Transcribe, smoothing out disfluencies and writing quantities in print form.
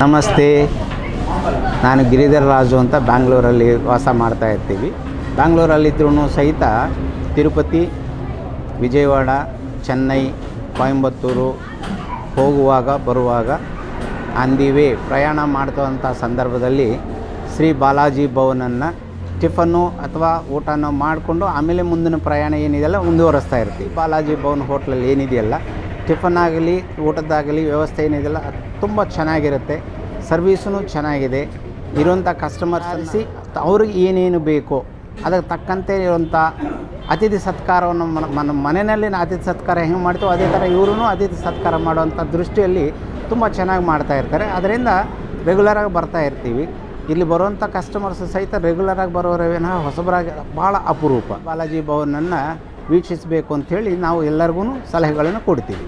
ನಮಸ್ತೆ, ನಾನು ಗಿರಿಧರ್ ರಾಜು ಅಂತ ಬ್ಯಾಂಗ್ಳೂರಲ್ಲಿ ವಾಸ ಮಾಡ್ತಾ ಇರ್ತೀವಿ. ಬ್ಯಾಂಗ್ಳೂರಲ್ಲಿದ್ರೂ ಸಹಿತ ತಿರುಪತಿ, ವಿಜಯವಾಡ, ಚೆನ್ನೈ, ಕೊಯಂಬತ್ತೂರು ಹೋಗುವಾಗ ಬರುವಾಗ ಆನ್ ದಿ ವೇ ಪ್ರಯಾಣ ಮಾಡ್ತವಂಥ ಸಂದರ್ಭದಲ್ಲಿ ಶ್ರೀ ಬಾಲಾಜಿ ಭವನನ್ನು ಟಿಫನ್ನು ಅಥವಾ ಊಟನೋ ಮಾಡಿಕೊಂಡು ಆಮೇಲೆ ಮುಂದಿನ ಪ್ರಯಾಣ ಏನಿದೆಯಲ್ಲ ಮುಂದುವರಿಸ್ತಾ ಇರ್ತೀವಿ. ಬಾಲಾಜಿ ಭವನ್ ಹೋಟ್ಲಲ್ಲಿ ಏನಿದೆಯಲ್ಲ, ಟಿಫನ್ ಆಗಲಿ ಊಟದ್ದಾಗಲಿ ವ್ಯವಸ್ಥೆ ಏನಿದೆಯಲ್ಲ ತುಂಬ ಚೆನ್ನಾಗಿರುತ್ತೆ. ಸರ್ವೀಸೂ ಚೆನ್ನಾಗಿದೆ. ಇರುವಂಥ ಕಸ್ಟಮರ್ಸ್ ಅನಿಸಿ ಅವ್ರಿಗೆ ಏನೇನು ಬೇಕೋ ಅದಕ್ಕೆ ತಕ್ಕಂತೆ ಇರುವಂಥ ಅತಿಥಿ ಸತ್ಕಾರವನ್ನು ಮನೆಯಲ್ಲಿ ಅತಿಥಿ ಸತ್ಕಾರ ಹೆಂಗೆ ಮಾಡ್ತೀವೋ ಅದೇ ಥರ ಇವರು ಅತಿಥಿ ಸತ್ಕಾರ ಮಾಡುವಂಥ ದೃಷ್ಟಿಯಲ್ಲಿ ತುಂಬ ಚೆನ್ನಾಗಿ ಮಾಡ್ತಾಯಿರ್ತಾರೆ. ಅದರಿಂದ ರೆಗ್ಯುಲರಾಗಿ ಬರ್ತಾ ಇರ್ತೀವಿ. ಇಲ್ಲಿ ಬರುವಂಥ ಕಸ್ಟಮರ್ಸ್ ಸಹಿತ ರೆಗ್ಯುಲರಾಗಿ ಬರೋರವೇನ ಹೊಸಬರಾಗಿ ಭಾಳ ಅಪರೂಪ. ಬಾಲಾಜಿ ಭವನನ್ನು ವೀಕ್ಷಿಸಬೇಕು ಅಂಥೇಳಿ ನಾವು ಎಲ್ಲರಿಗೂ ಸಲಹೆಗಳನ್ನು ಕೊಡ್ತೀವಿ.